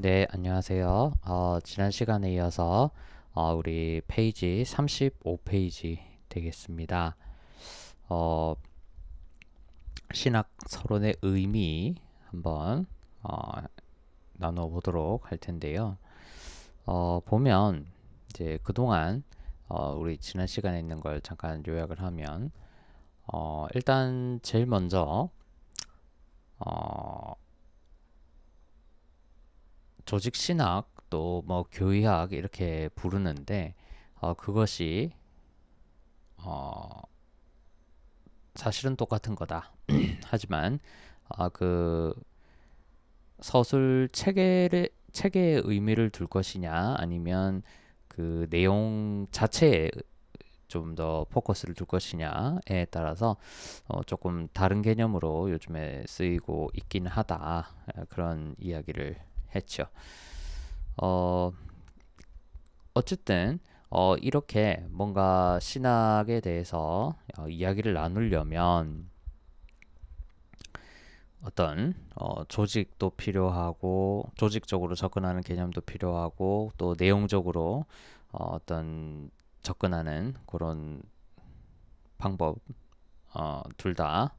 네, 안녕하세요. 지난 시간에 이어서 우리 페이지 35페이지 되겠습니다. 어, 신학 서론의 의미 한번 나눠 보도록 할 텐데요. 보면 이제 그동안 우리 지난 시간에 있는 걸 잠깐 요약을 하면 일단 제일 먼저 어, 조직 신학 또 뭐 교의학 이렇게 부르는데 그것이 어, 사실은 똑같은 거다. 하지만 그 서술 체계에 의미를 둘 것이냐 아니면 그 내용 자체에 좀 더 포커스를 둘 것이냐에 따라서 조금 다른 개념으로 요즘에 쓰이고 있긴 하다. 그런 이야기를 했죠. 어, 어쨌든 이렇게 뭔가 신학에 대해서 이야기를 나누려면 어떤 조직도 필요하고 조직적으로 접근하는 개념도 필요하고 또 내용적으로 어떤 접근하는 그런 방법 둘 다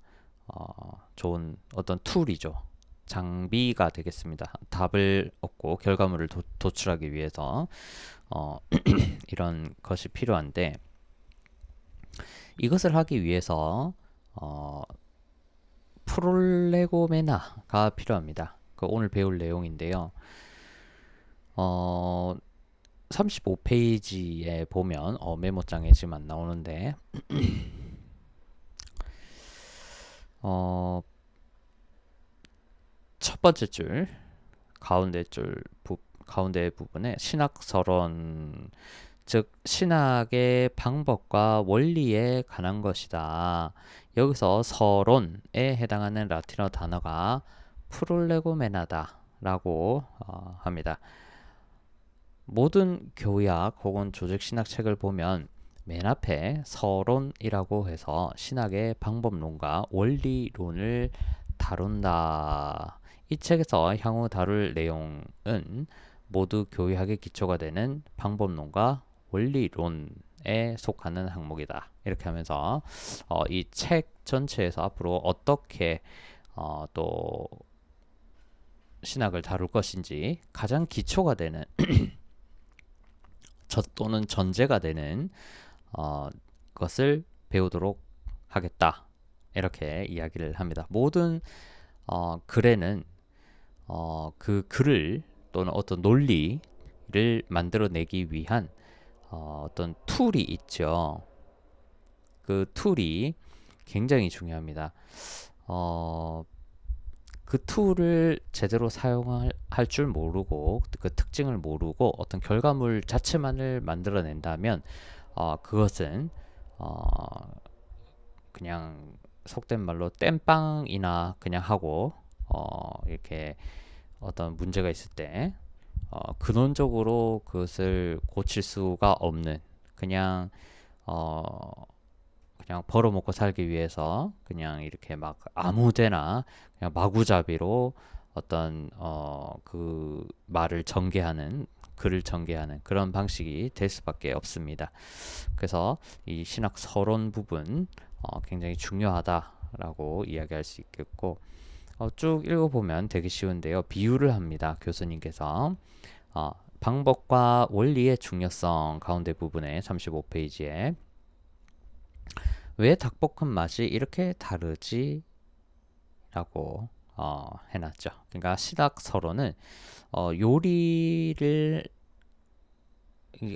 좋은 어떤 툴이죠. 장비가 되겠습니다. 답을 얻고 결과물을 도출하기 위해서 어, 이런 것이 필요한데 이것을 하기 위해서 어, 프롤레고메나가 필요합니다. 그 오늘 배울 내용인데요. 어, 35페이지에 보면 메모장에 지금 안 나오는데 어, 첫 번째 줄 가운데 부분에 신학설원 즉 신학의 방법과 원리에 관한 것이다. 여기서 서론에 해당하는 라틴어 단어가 프롤레고메나다 라고 합니다. 모든 교약 혹은 조직 신학 책을 보면 맨 앞에 서론이라고 해서 신학의 방법론과 원리론을 다룬다. 이 책에서 향후 다룰 내용은 모두 교의학의 기초가 되는 방법론과 원리론에 속하는 항목이다. 이렇게 하면서 이 책 전체에서 앞으로 어떻게 또 신학을 다룰 것인지 가장 기초가 되는 또는 전제가 되는 것을 배우도록 하겠다. 이렇게 이야기를 합니다. 모든 글에는 그 글을 또는 어떤 논리를 만들어내기 위한 어떤 툴이 있죠. 그 툴이 굉장히 중요합니다. 그 툴을 제대로 사용할 줄 모르고 그 특징을 모르고 어떤 결과물 자체만을 만들어낸다면 그것은 그냥 속된 말로 땜빵이나 그냥 하고 이렇게 어떤 문제가 있을 때 근원적으로 그것을 고칠 수가 없는 그냥 어, 그냥 벌어먹고 살기 위해서 그냥 이렇게 막 아무데나 그냥 마구잡이로 어떤 그 말을 전개하는 글을 전개하는 그런 방식이 될 수밖에 없습니다. 그래서 이 신학 서론 부분 굉장히 중요하다라고 이야기할 수 있겠고 쭉 읽어보면 되게 쉬운데요. 비유를 합니다. 교수님께서 방법과 원리의 중요성 가운데 부분에 35페이지에 왜 닭볶음 맛이 이렇게 다르지? 라고 해놨죠. 그러니까 신학 서론은 요리를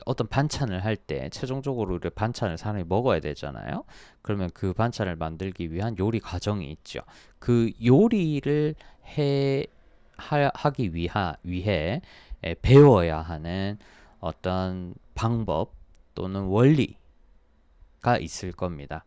어떤 반찬을 할 때 최종적으로 우리 반찬을 사람이 먹어야 되잖아요. 그러면 그 반찬을 만들기 위한 요리 과정이 있죠. 그 요리를 하기 위해 배워야 하는 어떤 방법 또는 원리가 있을 겁니다.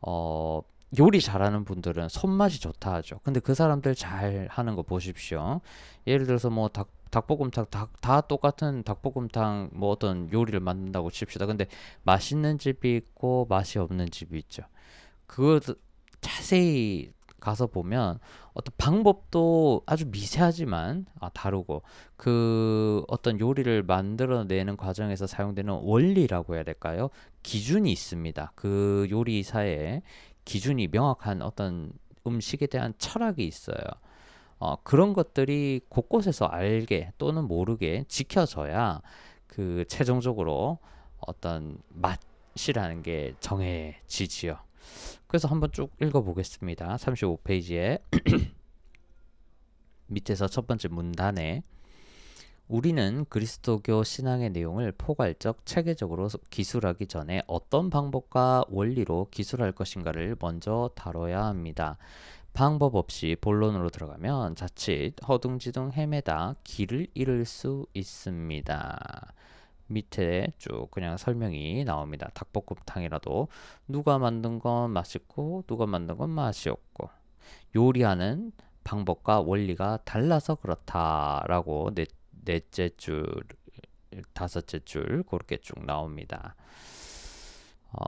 어, 요리 잘하는 분들은 손맛이 좋다 하죠. 근데 그 사람들 잘 하는 거 보십시오. 예를 들어서 뭐 닭볶음탕 다 똑같은 닭볶음탕 뭐 어떤 요리를 만든다고 칩시다. 근데 맛있는 집이 있고 맛이 없는 집이 있죠. 그거 자세히 가서 보면 어떤 방법도 아주 미세하지만 다르고, 그 어떤 요리를 만들어내는 과정에서 사용되는 원리라고 해야 될까요? 기준이 있습니다. 그 요리사에 기준이 명확한 어떤 음식에 대한 철학이 있어요. 그런 것들이 곳곳에서 알게 또는 모르게 지켜져야 그 최종적으로 어떤 맛이라는 게 정해지지요. 그래서 한번 쭉 읽어보겠습니다. 35페이지에 밑에서 첫 번째 문단에 우리는 그리스도교 신앙의 내용을 포괄적 체계적으로 기술하기 전에 어떤 방법과 원리로 기술할 것인가를 먼저 다뤄야 합니다. 방법 없이 본론으로 들어가면 자칫 허둥지둥 헤매다 길을 잃을 수 있습니다. 밑에 쭉 그냥 설명이 나옵니다. 닭볶음탕이라도 누가 만든 건 맛있고 누가 만든 건 맛이 없고 요리하는 방법과 원리가 달라서 그렇다라고 넷째 줄, 다섯째 줄 그렇게 쭉 나옵니다.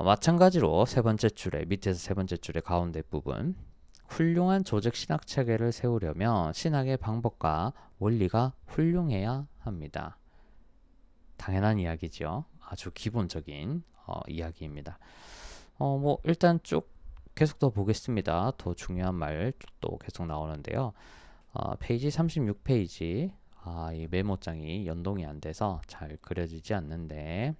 마찬가지로 세 번째 줄에 밑에서 세 번째 줄의 가운데 부분 훌륭한 조직 신학 체계를 세우려면 신학의 방법과 원리가 훌륭해야 합니다. 당연한 이야기죠. 아주 기본적인 이야기입니다. 뭐 일단 쭉 계속 더 보겠습니다. 더 중요한 말도 계속 나오는데요. 페이지 36페이지 이 메모장이 연동이 안 돼서 잘 그려지지 않는데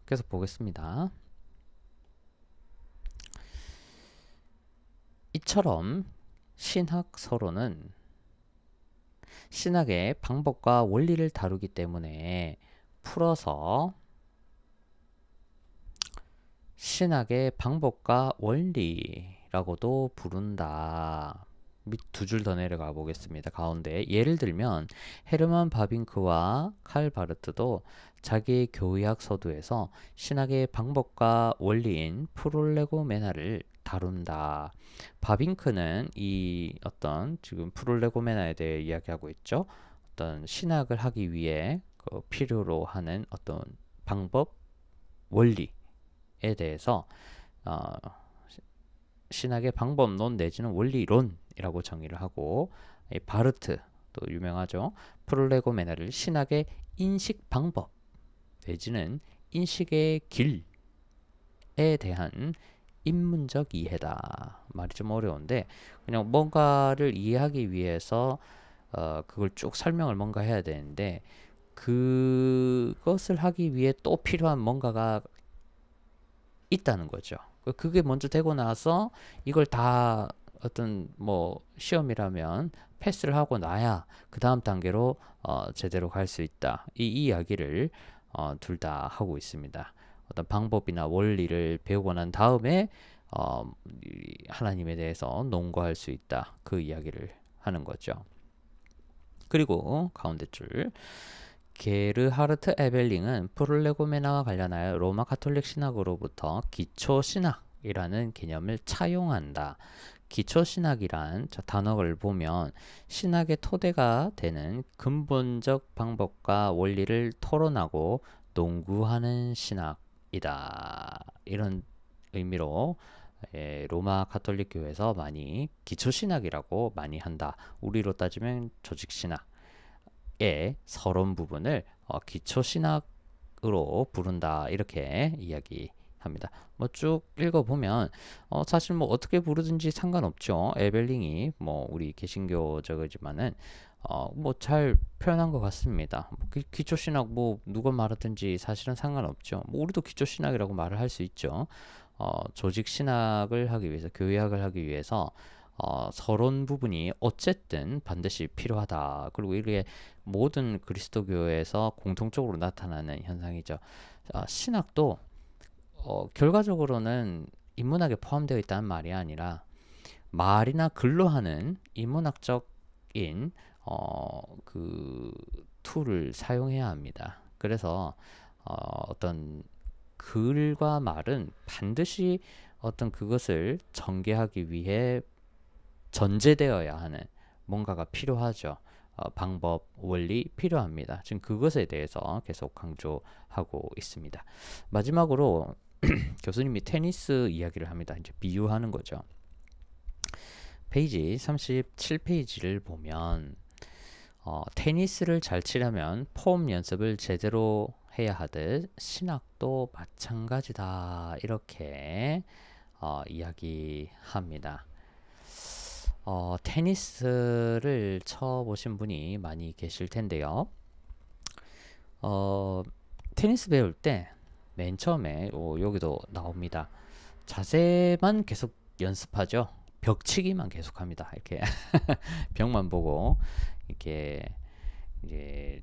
계속 보겠습니다. 이처럼 신학 서론은 신학의 방법과 원리를 다루기 때문에 풀어서 신학의 방법과 원리라고도 부른다. 밑 두 줄 더 내려가 보겠습니다. 가운데 예를 들면 헤르만 바빙크와 칼 바르트도 자기의 교의학 서두에서 신학의 방법과 원리인 프롤레고메나를 다룬다. 바빙크는 이 어떤 지금 프롤레고메나에 대해 이야기하고 있죠. 어떤 신학을 하기 위해 필요로 하는 어떤 방법, 원리에 대해서 신학의 방법론 내지는 원리론이라고 정의를 하고 바르트 또 유명하죠. 프롤레고메나를 신학의 인식 방법 내지는 인식의 길에 대한 인문적 이해다. 말이 좀 어려운데 그냥 뭔가를 이해하기 위해서 그걸 쭉 설명을 뭔가 해야 되는데 그것을 하기 위해 또 필요한 뭔가가 있다는 거죠. 그게 먼저 되고 나서 이걸 다 어떤 뭐 시험이라면 패스를 하고 나야 그 다음 단계로 제대로 갈 수 있다. 이 이야기를 둘 다 하고 있습니다. 어떤 방법이나 원리를 배우고 난 다음에 하나님에 대해서 논거할 수 있다. 그 이야기를 하는 거죠. 그리고 가운데 줄 게르하르트 에벨링은 프롤레고메나와 관련하여 로마 가톨릭 신학으로부터 기초 신학이라는 개념을 차용한다. 기초 신학이란 단어를 보면 신학의 토대가 되는 근본적 방법과 원리를 토론하고 논구하는 신학이다. 이런 의미로 로마 가톨릭 교회에서 많이 기초 신학이라고 많이 한다. 우리로 따지면 조직 신학의 서론 부분을 기초 신학으로 부른다. 이렇게 이야기합니다. 뭐 쭉 읽어보면 사실 뭐 어떻게 부르든지 상관없죠. 에벨링이 뭐 우리 개신교적이지만은 뭐 잘 표현한 것 같습니다. 기초 신학 뭐 누가 말하든지 사실은 상관없죠. 뭐 우리도 기초 신학이라고 말을 할 수 있죠. 조직 신학을 하기 위해서 교회학을 하기 위해서 서론 부분이 어쨌든 반드시 필요하다. 그리고 이게 모든 그리스도교에서 공통적으로 나타나는 현상이죠. 신학도 결과적으로는 인문학에 포함되어 있다는 말이 아니라 말이나 글로 하는 인문학적인 그 툴을 사용해야 합니다. 그래서 어떤 글과 말은 반드시 어떤 그것을 전개하기 위해 전제되어야 하는 뭔가가 필요하죠. 방법, 원리 필요합니다. 지금 그것에 대해서 계속 강조하고 있습니다. 마지막으로 교수님이 테니스 이야기를 합니다. 이제 비유하는 거죠. 페이지 37페이지를 보면 테니스를 잘 치려면 폼 연습을 제대로 해야 하듯 신학도 마찬가지다, 이렇게 이야기합니다. 테니스를 쳐보신 분이 많이 계실 텐데요. 테니스 배울 때 맨 처음에 여기도 나옵니다. 자세만 계속 연습하죠. 벽치기만 계속합니다. 이렇게 벽만 보고 이렇게 이제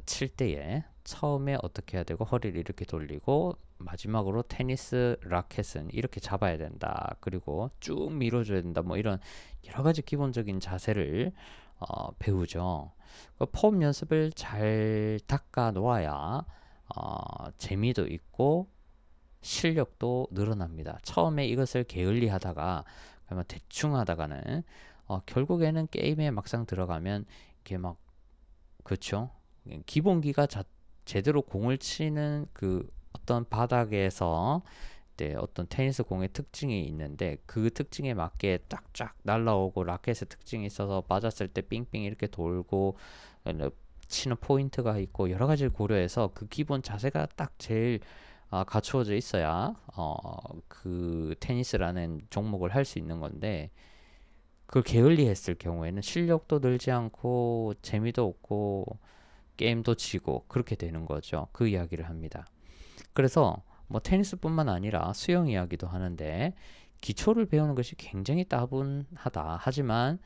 칠 때에 처음에 어떻게 해야 되고, 허리를 이렇게 돌리고, 마지막으로 테니스 라켓은 이렇게 잡아야 된다, 그리고 쭉 밀어줘야 된다, 뭐 이런 여러 가지 기본적인 자세를 배우죠. 폼 연습을 잘 닦아 놓아야 재미도 있고 실력도 늘어납니다. 처음에 이것을 게을리 하다가 그러면 대충 하다가는 결국에는 게임에 막상 들어가면 이렇게 막, 그렇죠, 기본기가 제대로 공을 치는 그 어떤 바닥에서 어떤 테니스 공의 특징이 있는데, 그 특징에 맞게 쫙쫙 날라오고, 라켓의 특징이 있어서 맞았을 때 삥삥 이렇게 돌고 치는 포인트가 있고, 여러 가지를 고려해서 그 기본 자세가 딱 제일 갖추어져 있어야 그 테니스라는 종목을 할 수 있는 건데, 그걸 게을리 했을 경우에는 실력도 늘지 않고 재미도 없고 게임도 지고 그렇게 되는 거죠. 그 이야기를 합니다. 그래서 뭐 테니스뿐만 아니라 수영 이야기도 하는데, 기초를 배우는 것이 굉장히 따분하다. 하지만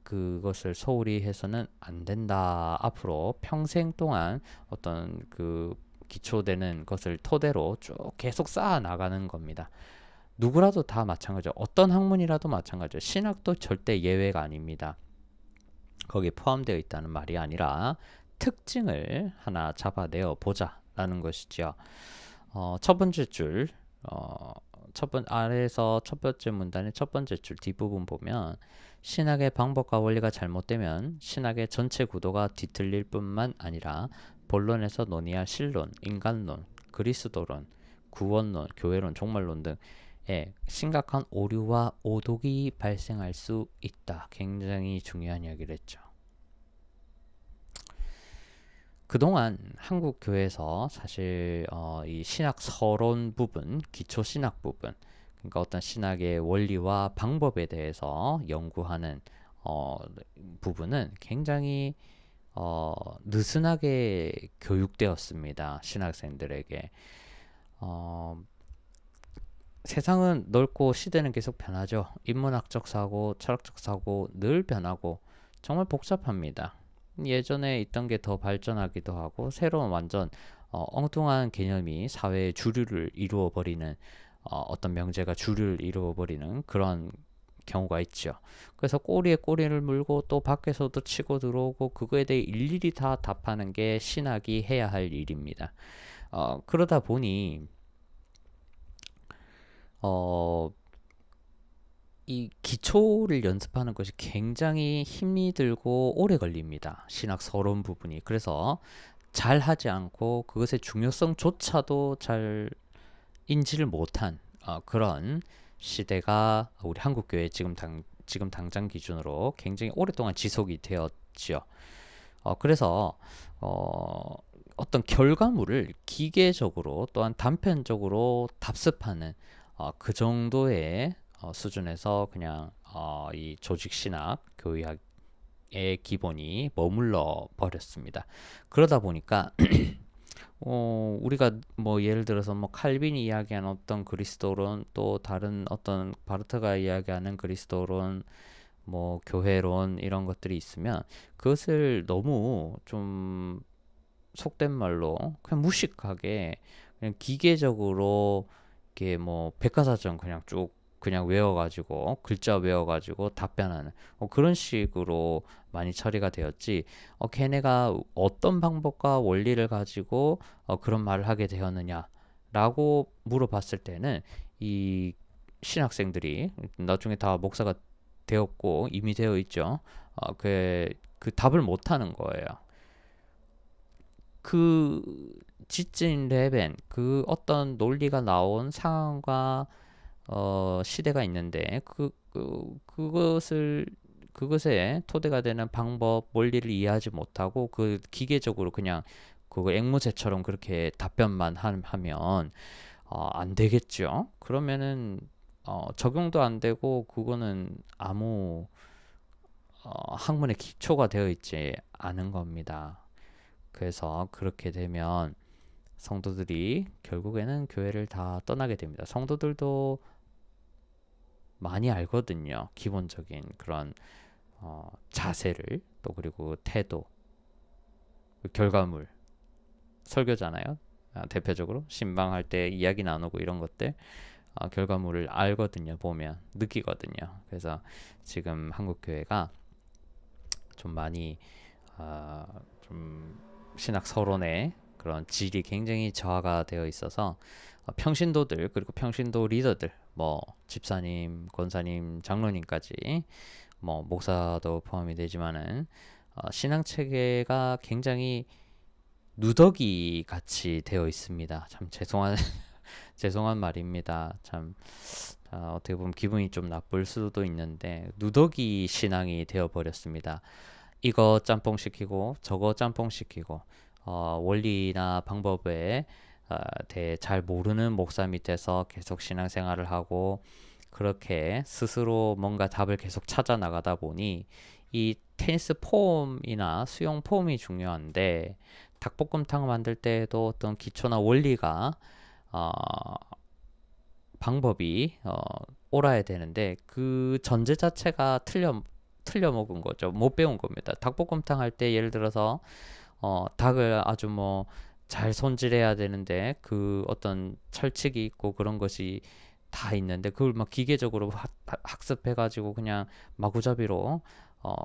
그것을 소홀히 해서는 안 된다. 앞으로 평생 동안 어떤 그 기초되는 것을 토대로 쭉 계속 쌓아 나가는 겁니다. 누구라도 다 마찬가지죠. 어떤 학문이라도 마찬가지죠. 신학도 절대 예외가 아닙니다. 거기에 포함되어 있다는 말이 아니라 특징을 하나 잡아내어 보자 라는 것이죠. 첫 번째 줄, 아래에서 첫 번째 문단의 첫 번째 줄 뒷부분 보면, 신학의 방법과 원리가 잘못되면 신학의 전체 구도가 뒤틀릴 뿐만 아니라 본론에서 논의할 신론, 인간론, 그리스도론, 구원론, 교회론, 종말론 등의 심각한 오류와 오독이 발생할 수 있다. 굉장히 중요한 이야기를 했죠. 그동안 한국 교회에서 사실 이 신학 서론 부분, 기초 신학 부분, 그러니까 어떤 신학의 원리와 방법에 대해서 연구하는 부분은 굉장히 느슨하게 교육되었습니다. 신학생들에게. 세상은 넓고 시대는 계속 변하죠. 인문학적 사고, 철학적 사고 늘 변하고 정말 복잡합니다. 예전에 있던 게 더 발전하기도 하고, 새로운 완전 엉뚱한 개념이 사회의 주류를 이루어버리는, 어떤 명제가 주류를 이루어버리는 그런 경우가 있죠. 그래서 꼬리에 꼬리를 물고 또 밖에서도 치고 들어오고, 그거에 대해 일일이 다 답하는 게 신학이 해야 할 일입니다. 그러다 보니 이 기초를 연습하는 것이 굉장히 힘이 들고 오래 걸립니다. 신학 서론 부분이. 그래서 잘 하지 않고 그것의 중요성조차도 잘 인지를 못한 그런 시대가 우리 한국교회 지금 당장 기준으로 굉장히 오랫동안 지속이 되었지요. 그래서 어떤 결과물을 기계적으로 또한 단편적으로 답습하는 그 정도의 수준에서 그냥 이 조직신학 교육의 기본이 머물러 버렸습니다. 그러다 보니까 우리가 뭐 예를 들어서 뭐 칼빈이 이야기하는 어떤 그리스도론, 또 다른 어떤 바르트가 이야기하는 그리스도론, 뭐 교회론, 이런 것들이 있으면 그것을 너무 좀 속된 말로 그냥 무식하게 그냥 기계적으로 이렇게 뭐 백과사전 그냥 외워가지고 글자 외워가지고 답변하는 그런 식으로 많이 처리가 되었지, 걔네가 어떤 방법과 원리를 가지고 그런 말을 하게 되었느냐 라고 물어봤을 때는, 이 신학생들이 나중에 다 목사가 되었고 이미 되어 있죠. 그 그 답을 못 하는 거예요. 그 지진 레벤 그 어떤 논리가 나온 상황과 시대가 있는데 그것에 토대가 되는 방법 원리를 이해하지 못하고 그 기계적으로 그냥 그거 앵무새처럼 그렇게 답변만 하면 안 되겠죠. 그러면은 적용도 안 되고 그거는 아무 학문의 기초가 되어 있지 않은 겁니다. 그래서 그렇게 되면 성도들이 결국에는 교회를 다 떠나게 됩니다. 성도들도 많이 알거든요. 기본적인 그런 자세를 또 그리고 태도, 결과물, 설교잖아요. 대표적으로 신방할 때 이야기 나누고 이런 것들 결과물을 알거든요. 보면 느끼거든요. 그래서 지금 한국 교회가 좀 많이 좀 신학 서론의 그런 질이 굉장히 저하가 되어 있어서 평신도들 그리고 평신도 리더들 뭐 집사님, 권사님, 장로님까지 뭐 목사도 포함이 되지만은 신앙 체계가 굉장히 누더기 같이 되어 있습니다. 참 죄송한 죄송한 말입니다. 참 어떻게 보면 기분이 좀 나쁠 수도 있는데 누더기 신앙이 되어 버렸습니다. 이거 짬뽕 시키고 저거 짬뽕 시키고 원리나 방법에 대해 잘 모르는 목사 밑에서 계속 신앙생활을 하고 그렇게 스스로 뭔가 답을 계속 찾아 나가다 보니 이 테니스 폼이나 수영 폼이 중요한데 닭볶음탕 만들 때에도 어떤 기초나 원리가 어, 방법이 옳아야 되는데 그 전제 자체가 틀려 먹은 거죠. 못 배운 겁니다. 닭볶음탕 할 때 예를 들어서 닭을 아주 뭐 잘 손질해야 되는데 그 어떤 철칙이 있고 그런 것이 다 있는데 그걸 막 기계적으로 학습해가지고 그냥 마구잡이로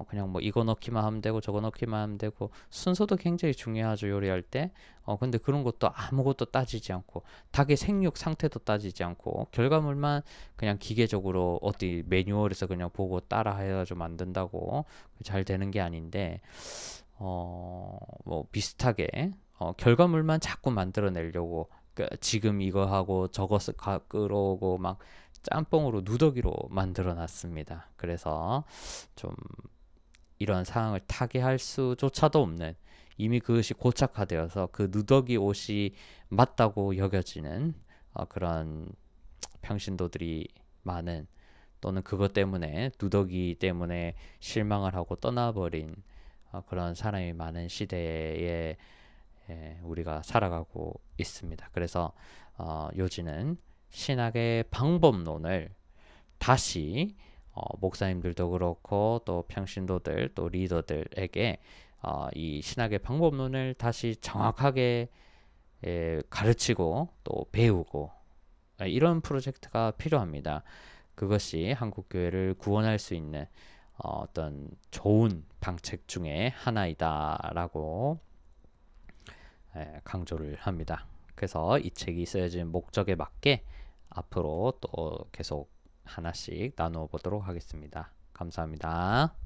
그냥 뭐 이거 넣기만 하면 되고 저거 넣기만 하면 되고 순서도 굉장히 중요하죠 요리할 때. 근데 그런 것도 아무것도 따지지 않고 닭의 생육 상태도 따지지 않고 결과물만 그냥 기계적으로 어디 매뉴얼에서 그냥 보고 따라 해가지고 만든다고 잘 되는 게 아닌데 뭐 비슷하게 결과물만 자꾸 만들어내려고 지금 이거 하고 저거 끌어오고 막 짬뽕으로 누더기로 만들어 놨습니다. 그래서 좀 이런 상황을 타개할 수조차도 없는 이미 그것이 고착화되어서 그 누더기 옷이 맞다고 여겨지는 그런 평신도들이 많은 또는 그것 때문에 누더기 때문에 실망을 하고 떠나버린 그런 사람이 많은 시대에 우리가 살아가고 있습니다. 그래서 요지는 신학의 방법론을 다시 목사님들도 그렇고 또 평신도들 또 리더들에게 이 신학의 방법론을 다시 정확하게 가르치고 또 배우고 이런 프로젝트가 필요합니다. 그것이 한국 교회를 구원할 수 있는 어떤 좋은 방책 중에 하나이다라고 강조를 합니다. 그래서 이 책이 쓰여진 목적에 맞게 앞으로 또 계속 하나씩 나누어 보도록 하겠습니다. 감사합니다.